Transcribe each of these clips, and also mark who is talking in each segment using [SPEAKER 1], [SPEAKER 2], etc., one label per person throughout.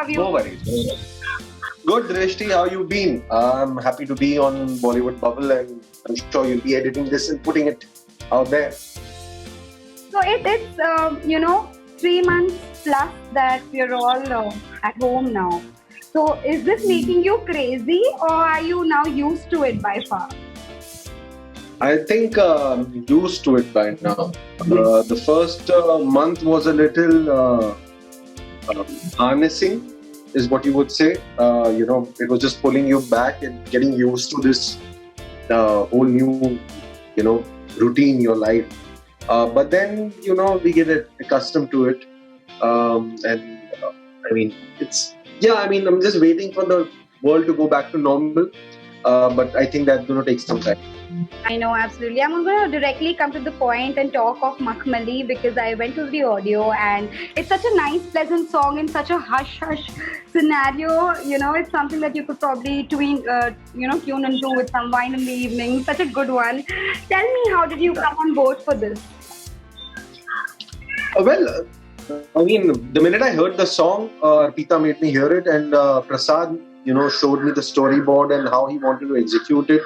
[SPEAKER 1] have you?
[SPEAKER 2] No worries. No worries. Good, Drishti. How you been? I'm happy to be on Bollywood Bubble, and I'm sure you'll be editing this and putting it out there.
[SPEAKER 1] So it's 3 months plus that we're all at home now. So is this making you crazy, or are you now used to it by far?
[SPEAKER 2] I think I'm used to it by now. The first month was a little harnessing, is what you would say. It was just pulling you back and getting used to this whole new, routine in your life. But then, we get accustomed to it. And I mean, I'm just waiting for the world to go back to normal. But I think that's going to take some time.
[SPEAKER 1] I know, absolutely. I'm going to directly come to the point and talk of Makhmali because I went to the audio and it's such a nice, pleasant song in such a hush-hush scenario. It's something that you could probably tune into with some wine in the evening. Such a good one. Tell me, how did you come on board for this?
[SPEAKER 2] The minute I heard the song, Arpita made me hear it, and Prasad, showed me the storyboard and how he wanted to execute it.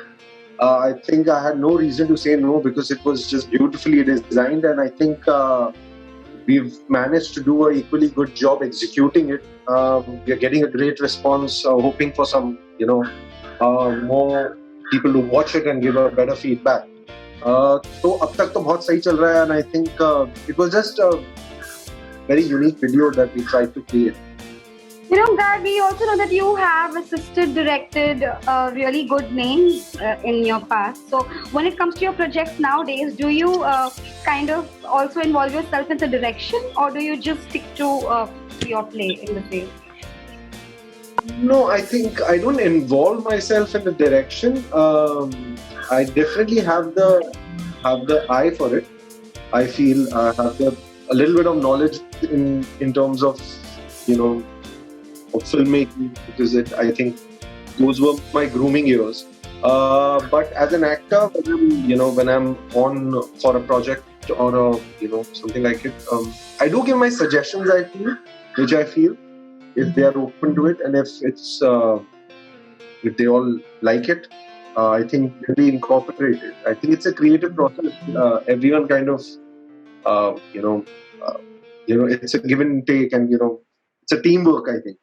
[SPEAKER 2] I think I had no reason to say no because it was just beautifully designed, and I think we've managed to do an equally good job executing it. We are getting a great response, hoping for some, more people to watch it and give a better feedback. So अब तक तो बहुत सही चल रहा है, and I think it was just a very unique video that we tried to create.
[SPEAKER 1] Guy, we also know that you have assisted, directed a really good name in your past. So when it comes to your projects nowadays, do you kind of also involve yourself in the direction, or do you just stick to your play in the play?
[SPEAKER 2] No, I think I don't involve myself in the direction. I definitely have the eye for it. I feel I have a little bit of knowledge in terms of of filmmaking, because I think those were my grooming years. But as an actor, when I'm on for a project or something like it, I do give my suggestions. Which I feel, if they are open to it, and if they all like it, I think they'll be incorporated. I think it's a creative process. Everyone kind of, it's a give and take, and it's a teamwork, I think.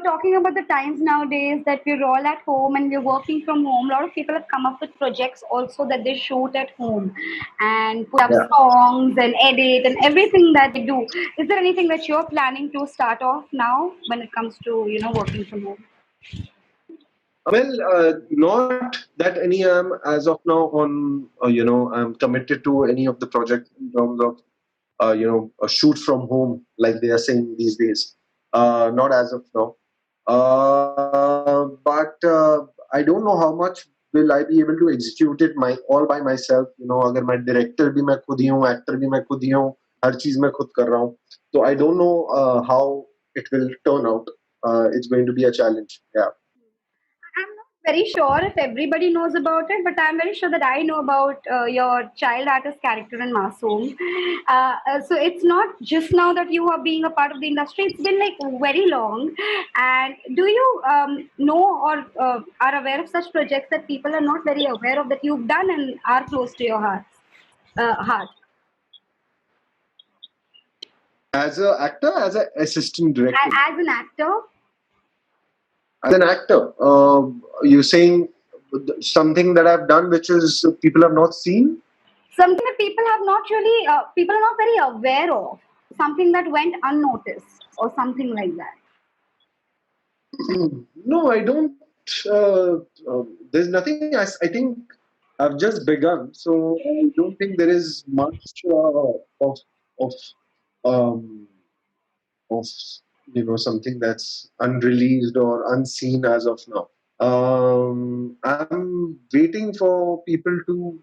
[SPEAKER 1] Talking about the times nowadays that we're all at home and we're working from home, a lot of people have come up with projects also that they shoot at home and put up songs and edit and everything that they do. Is there anything that you're planning to start off now when it comes to, working from home?
[SPEAKER 2] Well, not that any am as of now on, I'm committed to any of the projects in terms of, a shoot from home, like they are saying these days. Not as of now. But I don't know how much will I be able to execute it all by myself. अगर मैं director भी मैं खुद ही हूँ, actor भी मैं खुद ही हूँ, हर चीज मैं खुद कर रहा हूँ. So I don't know how it will turn out. It's going to be a challenge. Yeah.
[SPEAKER 1] I'm not very sure if everybody knows about it, but I'm very sure that I know about your child artist character in Masoom. So it's not just now that you are being a part of the industry, it's been like very long. And do you know or are aware of such projects that people are not very aware of that you've done and are close to your heart?
[SPEAKER 2] As an actor, as an assistant director?
[SPEAKER 1] As an actor.
[SPEAKER 2] As an actor, you're saying something that I've done which is people have not seen?
[SPEAKER 1] Something that people have not really, people are not very aware of. Something that went unnoticed or something like that.
[SPEAKER 2] No, I don't. There's nothing. I think I've just begun, so I don't think there is much um, of something that's unreleased or unseen as of now. I'm waiting for people to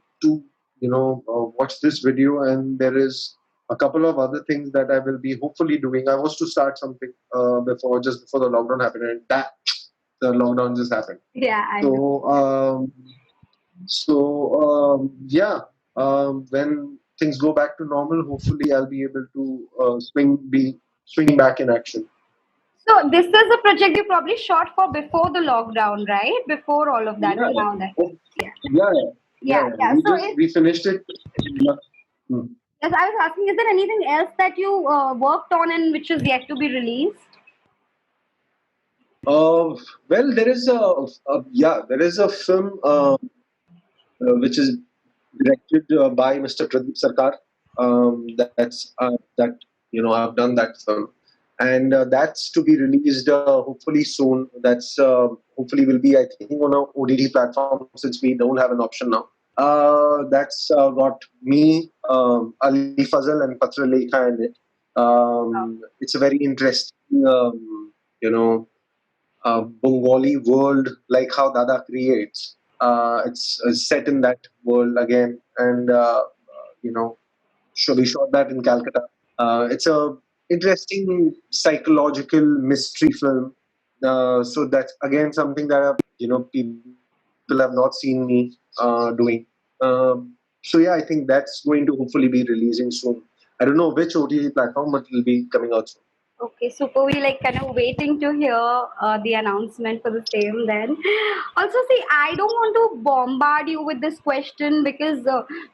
[SPEAKER 2] watch this video, and there is a couple of other things that I will be hopefully doing. I was to start something before the lockdown happened, and the lockdown just happened.
[SPEAKER 1] Yeah, I know.
[SPEAKER 2] When things go back to normal, hopefully I'll be able to swinging back in action.
[SPEAKER 1] So this is a project you probably shot for before the lockdown, right? Before all of that,
[SPEAKER 2] Yeah,
[SPEAKER 1] and now that.
[SPEAKER 2] oh,
[SPEAKER 1] Yeah.
[SPEAKER 2] yeah, yeah,
[SPEAKER 1] Yeah,
[SPEAKER 2] yeah.
[SPEAKER 1] yeah. So if
[SPEAKER 2] We finished it. Hmm.
[SPEAKER 1] yes, I was asking, is there anything else that you worked on and which is yet to be released?
[SPEAKER 2] Well, there is a film which is directed by Mr. Pradeep Sarkar. That I've done that film, and that's to be released hopefully soon. That's hopefully will be, I think, on a OTT platform, since we don't have an option now. That's got me, Ali Fazal, and Patra Lekha in it.
[SPEAKER 1] Oh,
[SPEAKER 2] It's a very interesting, you know, Bengali world, like how Dada creates. It's set in that world again, and we shot that in Calcutta. It's a interesting psychological mystery film. So that's again something that people have not seen me doing. So yeah, I think that's going to hopefully be releasing soon. I don't know which OTT platform, but it'll be coming out soon.
[SPEAKER 1] okay, super. We like kind of waiting to hear the announcement for the same then. Also, see, I don't want to bombard you with this question because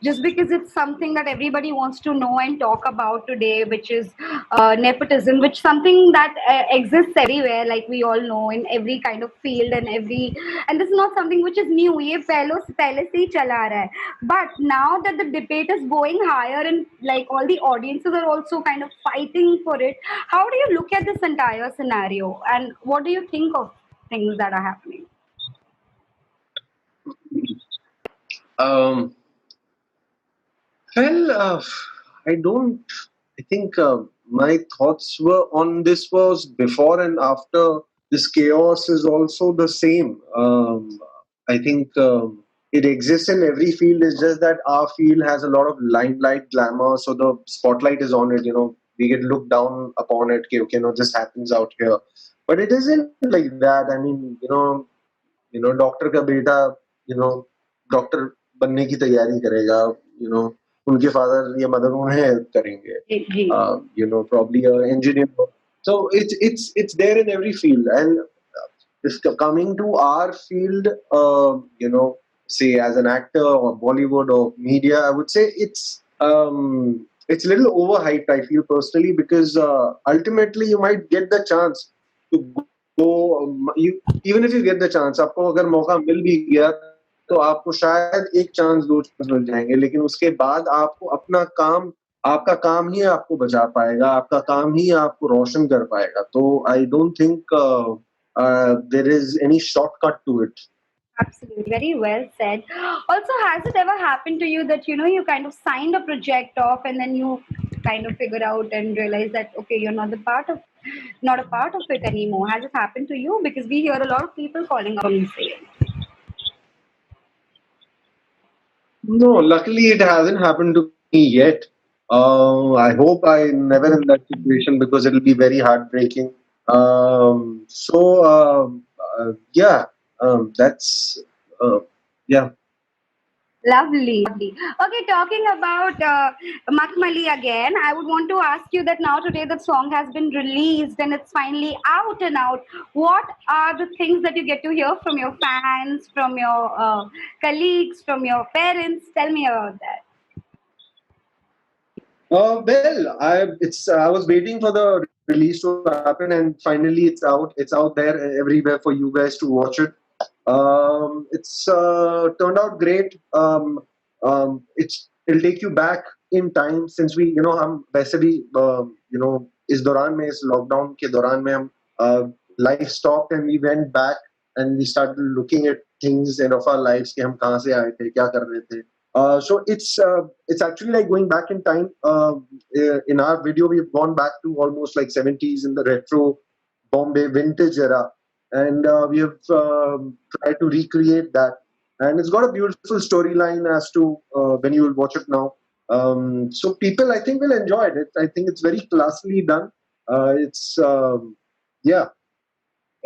[SPEAKER 1] just because it's something that everybody wants to know and talk about today, which is nepotism, which something that exists everywhere, like we all know, in every kind of field and this is not something which is new. ये पहले से ही चला आ रहा है. But now that the debate is going higher and like all the audiences are also kind of fighting for it, how do you look at this entire scenario and what do you think of things that are happening?
[SPEAKER 2] Um, well, I don't. I think my thoughts were on this was before and after. This chaos is also the same. I think it exists in every field. It's just that our field has a lot of limelight, glamour, so the spotlight is on it. We get looked down upon it. Okay, no, this happens out here, but it isn't like that. I mean, doctor का बेटा doctor बनने की तैयारी करेगा उनके father या mother उन्हें help करेंगे probably an engineer. So it's there in every field, and this coming to our field, say as an actor or Bollywood or media, I would say it's a little overhyped, I feel personally, because ultimately you might get the chance to go. Even if you get the chance, आपको अगर मौका मिल भी गया तो आपको शायद एक chance दो चांस मिल जाएंगे, लेकिन उसके बाद आपको अपना काम आपका काम ही आपको बचा पाएगा, आपका काम ही आपको रोशन कर पाएगा. तो I don't think there is any shortcut to it.
[SPEAKER 1] Absolutely, very well said. Also, has it ever happened to you that you kind of signed a project off and then you kind of figure out and realize that okay, you're not a part of it anymore? Has it happened to you? Because we hear a lot of people calling out on the same.
[SPEAKER 2] No, luckily it hasn't happened to me yet. I hope I never in that situation, because it'll be very heartbreaking. Yeah, that's yeah.
[SPEAKER 1] Lovely. Okay, talking about Makmali again, I would want to ask you that now today the song has been released and it's finally out and out. What are the things that you get to hear from your fans, from your colleagues, from your parents? Tell me about that.
[SPEAKER 2] Well, I was waiting for the release to happen, and finally it's out. It's out there everywhere for you guys to watch it. It's turned out great. It'll take you back in time, since we हम वैसे भी इस दौरान में इस lockdown के दौरान में हम life stopped and we went back and we started looking at things of our lives कि हम कहाँ से आए थे, क्या कर रहे थे. So it's actually like going back in time. In our video, we've gone back to almost like 70s in the retro Bombay vintage era, and we have tried to recreate that. And it's got a beautiful storyline as to when you will watch it now. So people, I think, will enjoy it. I think it's very classily done. It's yeah.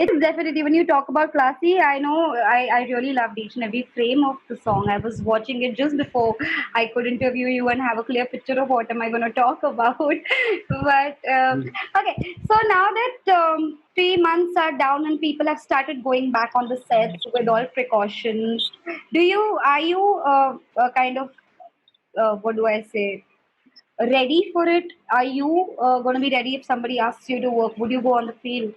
[SPEAKER 1] It is definitely when you talk about classy, I know I really loved each and every frame of the song. I was watching it just before I could interview you and have a clear picture of what am I going to talk about. But okay, so now that 3 months are down and people have started going back on the sets with all precautions, are you kind of what do I say? Ready for it? Are you going to be ready if somebody asks you to work? Would you go on the field?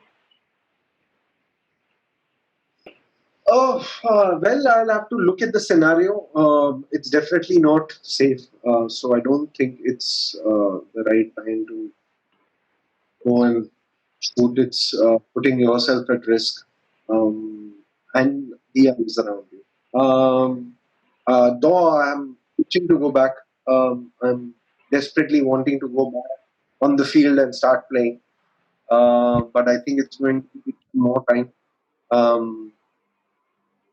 [SPEAKER 2] Oh, well, I'll have to look at the scenario. It's definitely not safe. So I don't think it's the right time to go and shoot. It's putting yourself at risk, and the others around you. Though I'm itching to go back, I'm desperately wanting to go back on the field and start playing. But I think it's going to be more time. Um,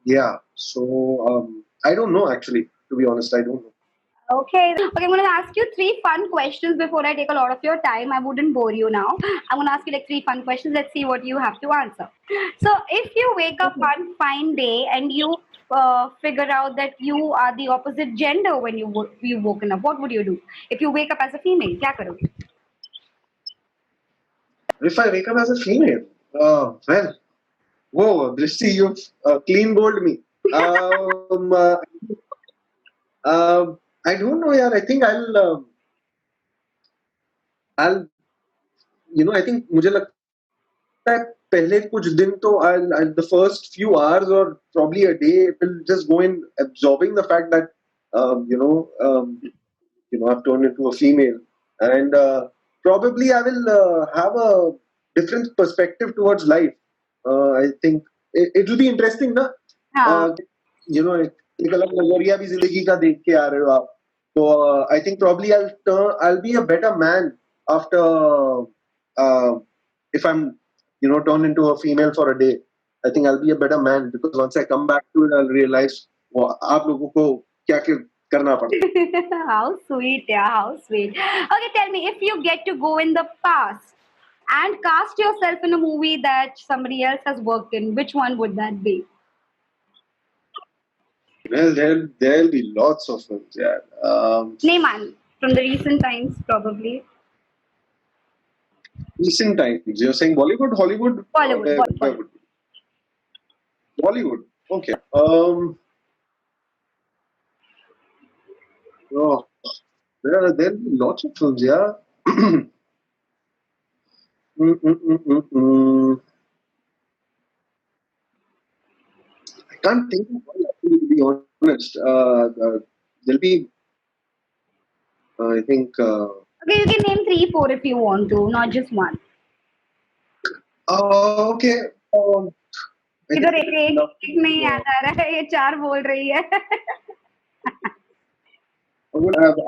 [SPEAKER 2] yeah, so I don't know actually. To be honest, I don't know.
[SPEAKER 1] Okay. Okay, I'm going to ask you three fun questions before I take a lot of your time. I wouldn't bore you now. I'm going to ask you like three fun questions. Let's see what you have to answer. So, if you wake up one fine day and you figure out that you are the opposite gender when you woken up, what would you do? If you wake up as a female, क्या करोगे?
[SPEAKER 2] If I wake up as a female, well, whoa, Drishti, you've clean bowled me. Um, uh, I don't know, yaar. I think I'll, I think मुझे लगता है पहले कुछ दिन तो the first few hours or probably a day will just go in absorbing the fact that um, you know um, I've turned into a female, and probably I will have a different perspective towards life. I think it will be interesting, na?
[SPEAKER 1] हाँ.
[SPEAKER 2] एक अलग नजरिया भी जिंदगी का देख के आ रहे हो आप. So I think probably I'll be a better man after uh, if I'm turned into a female for a day. I think I'll be a better man because once I come back to it, I'll realize आप लोगों को क्या क्या करना पड़ता है.
[SPEAKER 1] How sweet, yeah, how sweet. Okay, tell me, if you get to go in the past and cast yourself in a movie that somebody else has worked in, which one would that be?
[SPEAKER 2] Well, there'll be lots of films, yeah.
[SPEAKER 1] Name one from the recent times, probably.
[SPEAKER 2] Recent times. You're saying Bollywood, Hollywood,
[SPEAKER 1] Bollywood,
[SPEAKER 2] where
[SPEAKER 1] Bollywood.
[SPEAKER 2] would be? Bollywood. Okay. Oh, there'll be lots of films, yeah. Mm, mm, mm, mm, mm. I can't think of one actually, to be honest. There'll be, I think.
[SPEAKER 1] Okay, you can name three, four if you want to, not just one.
[SPEAKER 2] Okay. I
[SPEAKER 1] इधर
[SPEAKER 2] think
[SPEAKER 1] एक
[SPEAKER 2] I would
[SPEAKER 1] एक
[SPEAKER 2] love
[SPEAKER 1] एक नहीं
[SPEAKER 2] to.
[SPEAKER 1] याद आ रहा है ये चार बोल रही है.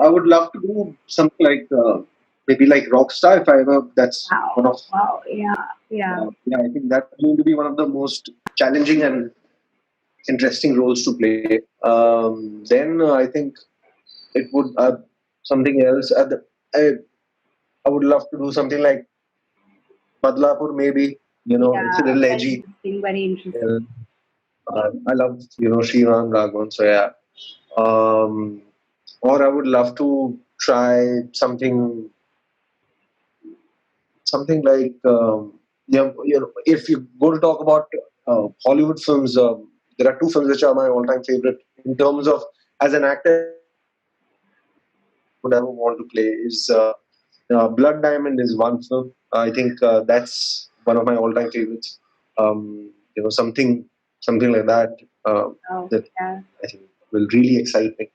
[SPEAKER 2] I would love to do something like maybe like Rockstar if I ever. That's one
[SPEAKER 1] Wow,
[SPEAKER 2] of.
[SPEAKER 1] wow, yeah, yeah.
[SPEAKER 2] Yeah, I think that's going to be one of the most challenging and interesting roles to play. Then I think it would something else. I would love to do something like Badlapur, maybe. It's a
[SPEAKER 1] Yeah,
[SPEAKER 2] little
[SPEAKER 1] very
[SPEAKER 2] edgy.
[SPEAKER 1] interesting, very interesting.
[SPEAKER 2] Yeah. I love Sri Ram Raghavan. So yeah. Um, or I would love to try something like if you go to talk about Hollywood films, there are two films which are my all-time favorite in terms of as an actor. I would ever want to play is Blood Diamond is one film. I think that's one of my all-time favorites. Something like that
[SPEAKER 1] Oh,
[SPEAKER 2] that
[SPEAKER 1] yeah.
[SPEAKER 2] I think will really excite me.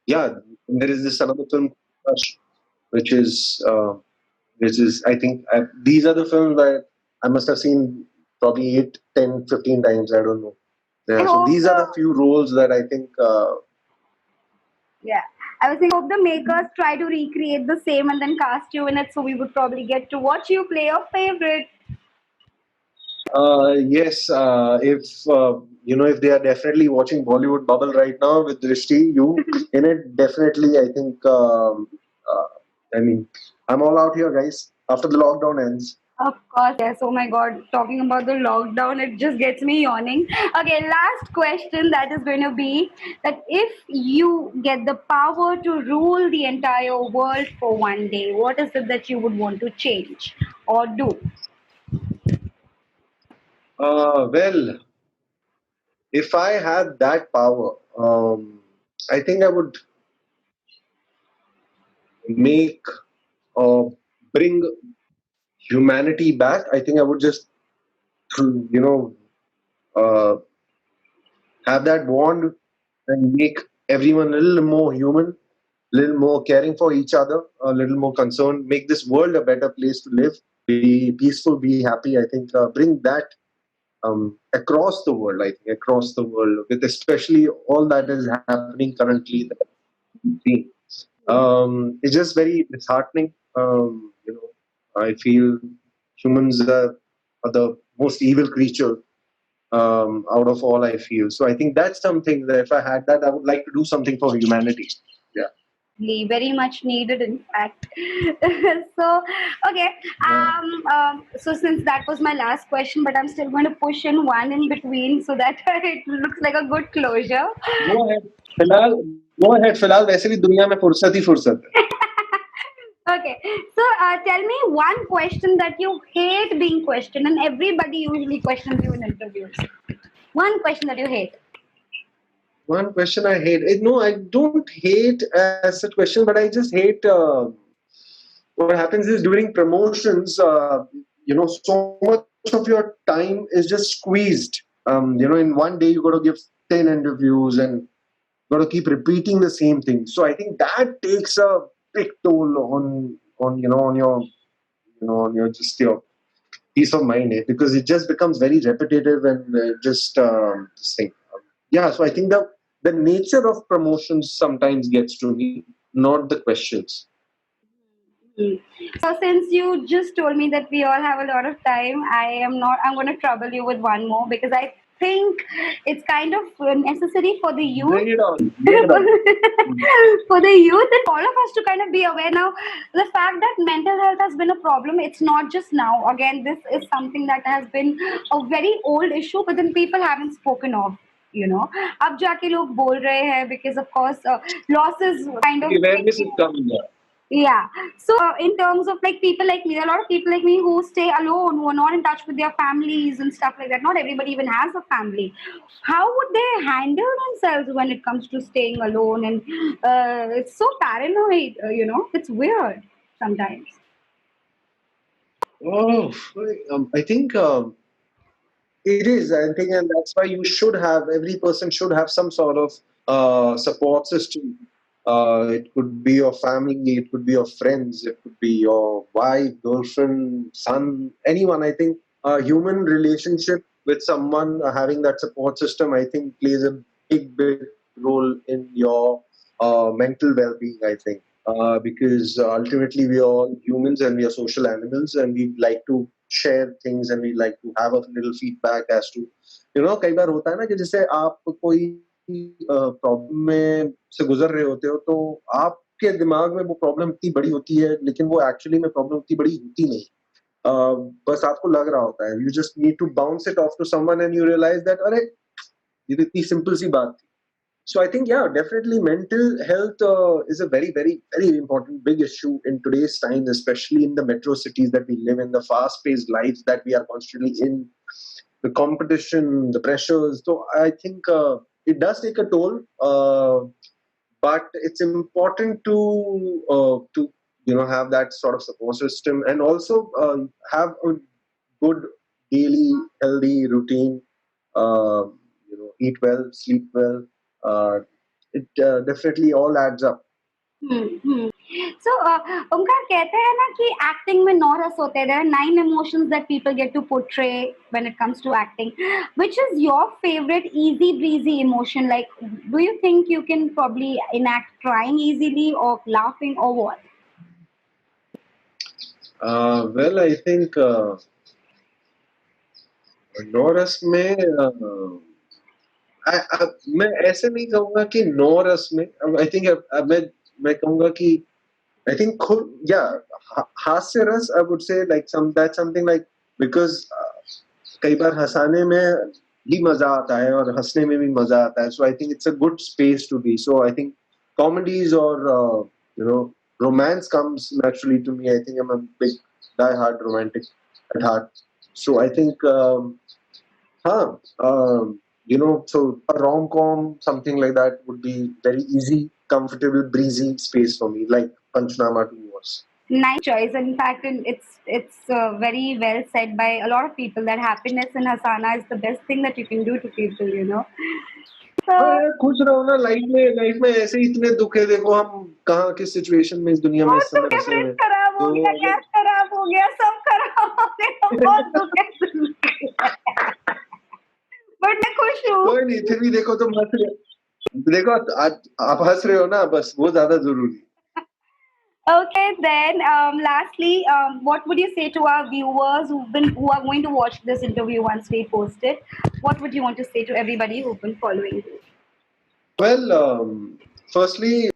[SPEAKER 2] Yeah, and there is this another film, Crush, which is I think these are the films that I must have seen probably 8, 10, 15 times. I don't know.
[SPEAKER 1] I
[SPEAKER 2] Yeah, so
[SPEAKER 1] hope
[SPEAKER 2] these are the few roles that I think.
[SPEAKER 1] yeah. I was thinking, hope the makers try to recreate the same and then cast you in it, so we would probably get to watch you play your favorite.
[SPEAKER 2] Yes, if they are definitely watching Bollywood Bubble right now with Drishti, you in it definitely. I think. I mean, I'm all out here, guys. After the lockdown ends.
[SPEAKER 1] Of course, yes. Oh my God, talking about the lockdown, it just gets me yawning. Okay, last question that is going to be that if you get the power to rule the entire world for one day, what is it that you would want to change or do?
[SPEAKER 2] Well, if I had that power, I think I would make or bring humanity back. I think I would just, you know, uh, have that bond and make everyone a little more human, a little more caring for each other, a little more concerned, make this world a better place to live, be peaceful, be happy. I think bring that across the world. I think across the world, with especially all that is happening currently. That we see. It's just very disheartening. I feel humans are the most evil creature out of all I feel. So I think that's something that if I had that, I would like to do something for humanity. Yeah.
[SPEAKER 1] Very much needed, in fact. So, okay. So since that was my last question, but I'm still going to push in one in between so that it looks like a good closure.
[SPEAKER 2] Go ahead. फिलहाल go ahead. फिलहाल वैसे भी दुनिया में फुर्सत ही फुर्सत है.
[SPEAKER 1] Okay. So, tell me one question that you hate being questioned, and everybody usually questions you in interviews. One question that you hate.
[SPEAKER 2] One question I hate. No, I don't hate as a question, but I just hate. What happens is during promotions, so much of your time is just squeezed. In one day you got to give 10 interviews and got to keep repeating the same thing. So I think that takes a big toll on your just your peace of mind, because it just becomes very repetitive and just this thing. Yeah, so I think the nature of promotions sometimes gets to me, not the questions.
[SPEAKER 1] Hmm. So since you just told me that we all have a lot of time, I'm going to trouble you with one more because I think it's kind of necessary for the
[SPEAKER 2] Bring
[SPEAKER 1] youth.
[SPEAKER 2] it on. Bring it on.
[SPEAKER 1] For the youth and all of us to kind of be aware now, the fact that mental health has been a problem, it's not just now. Again, this is something that has been a very old issue, but then people haven't spoken of. अब जाके लोग बोल रहे हैं because of course losses kind of
[SPEAKER 2] Awareness is coming. Yeah.
[SPEAKER 1] yeah. So, in terms of like people like me, a lot of people like me who stay alone, who are not in touch with their families and stuff like that. Not everybody even has a family. How would they handle themselves when it comes to staying alone? And it's so paranoid, it's weird sometimes.
[SPEAKER 2] Oh, I think it is. I think, and that's why every person should have some sort of support system. It could be your family, it could be your friends, it could be your wife, girlfriend, son, anyone. I think a human relationship with someone, having that support system, I think plays a big role in your mental well-being. I think because ultimately we are all humans and we are social animals, and we like to share things and we like to have a little feedback as to कई बार होता है ना कि जैसे आप कोई problem में से गुजर रहे होते हो, तो आपके दिमाग में वो प्रॉब्लम इतनी बड़ी होती है, लेकिन वो एक्चुअली में प्रॉब्लम इतनी बड़ी होती नहीं. बस आपको लग रहा होता है. You just need to bounce it off to someone and you realise that अरे ये तो इतनी सिंपल सी बात थी. So I think, yeah, definitely mental health is a very, very, very important big issue in today's times, especially in the metro cities that we live in, the fast-paced lives that we are constantly in, the competition, the pressures. So I think it does take a toll, but it's important to have that sort of support system, and also have a good daily healthy routine. Uh, eat well, sleep well. Uh, it definitely all adds up.
[SPEAKER 1] Hmm. So, Omkar कहते हैं ना कि acting में 9 रस होते हैं. There are 9 emotions that people get to portray when it comes to acting. Which is your favorite easy breezy emotion? Like, do you think you can probably enact crying easily or laughing or what?
[SPEAKER 2] Well, I think नौ में मैं ऐसे नहीं कहूंगा कि 9 में. I think मैं कहूंगा कि I think, yeah, हास्य रस, I would say, like that's something like, because कई बार हंसाने में भी मजा आता है और हंसने में भी मजा आता है. So I think it's a good space to be. So I think comedies or you know romance comes naturally to me. I think I'm a big die-hard romantic at heart. So I think huh, so a rom-com, something like that would be very easy, comfortable, breezy space for me, like Panchnama 2 was.
[SPEAKER 1] Nice choice. In fact, it's very well said by a lot of people that happiness in Hasana is the best thing that you can do to people.
[SPEAKER 2] हाँ
[SPEAKER 1] So
[SPEAKER 2] यार, खुश रहो ना. Life में ऐसे ही इतने दुख है. देखो हम कहाँ किस सिचुएशन में इस दुनिया में
[SPEAKER 1] बहुत
[SPEAKER 2] इस समय
[SPEAKER 1] दुख है,
[SPEAKER 2] फंसे हुए
[SPEAKER 1] फ्रिज
[SPEAKER 2] हैं.
[SPEAKER 1] खराब हो
[SPEAKER 2] तो
[SPEAKER 1] गया,
[SPEAKER 2] अगर
[SPEAKER 1] गैस खराब हो गया, सब खराब हो गया, बहुत दुख है सुन के। बट मैं खुश हूँ.
[SPEAKER 2] कोई नहीं, फिर भी देखो तुम हंस रहे हो. देखो आज आप हंस रहे हो ना, बस वो ज्यादा जरूरी है.
[SPEAKER 1] Okay, then lastly, what would you say to our viewers who are going to watch this interview once we post it? What would you want to say to everybody who've been following you?
[SPEAKER 2] Well, firstly,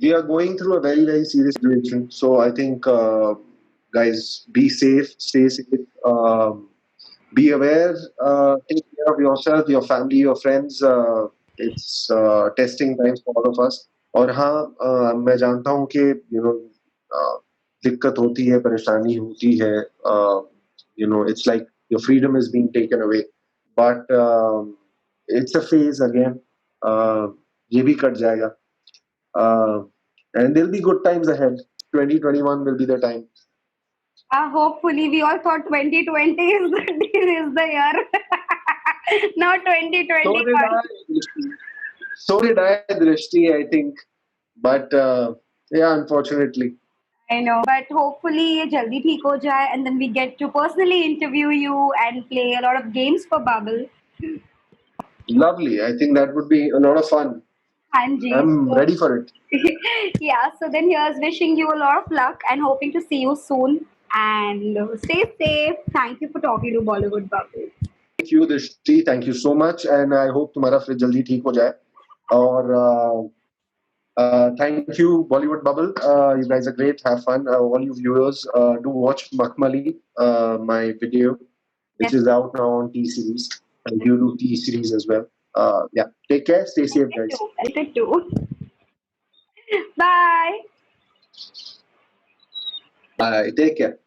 [SPEAKER 2] we are going through a very, very serious situation. So I think, guys, be safe, stay safe, be aware, take care of yourself, your family, your friends. It's testing times for all of us. और हाँ, मैं जानता हूँ कि दिक्कत होती है, परेशानी होती है. It's like your freedom is being taken away, but it's a phase again. uh, ये भी कट जाएगा. uh, and there'll be good times ahead. 2021 will be the time.
[SPEAKER 1] Hopefully, we all thought 2020 is the year. Now
[SPEAKER 2] So did
[SPEAKER 1] 2021.
[SPEAKER 2] I, Drishti. So did I, Drishti, I think. But yeah, unfortunately.
[SPEAKER 1] I know, but hopefully ये जल्दी ठीक हो जाए and then we get to personally interview you and play a lot of games for Bubble.
[SPEAKER 2] Lovely. I think that would be a lot of fun.
[SPEAKER 1] हाँ जी.
[SPEAKER 2] I'm
[SPEAKER 1] So
[SPEAKER 2] ready for it.
[SPEAKER 1] yeah, so then here's wishing you a lot of luck and hoping to see you soon. And stay safe. Thank you for talking to Bollywood Bubble.
[SPEAKER 2] Thank you, Drishti. Thank you so much. And I hope तुम्हारा fridge जल्दी ठीक हो जाए. और thank you, Bollywood Bubble. You guys are great. Have fun. All you viewers, do watch Makmali, my video, which
[SPEAKER 1] Yes,
[SPEAKER 2] is out now on T Series. And you do T Series as well. Yeah. Take care. Stay safe,
[SPEAKER 1] it
[SPEAKER 2] guys.
[SPEAKER 1] too. It too. Bye.
[SPEAKER 2] Bye. Take care.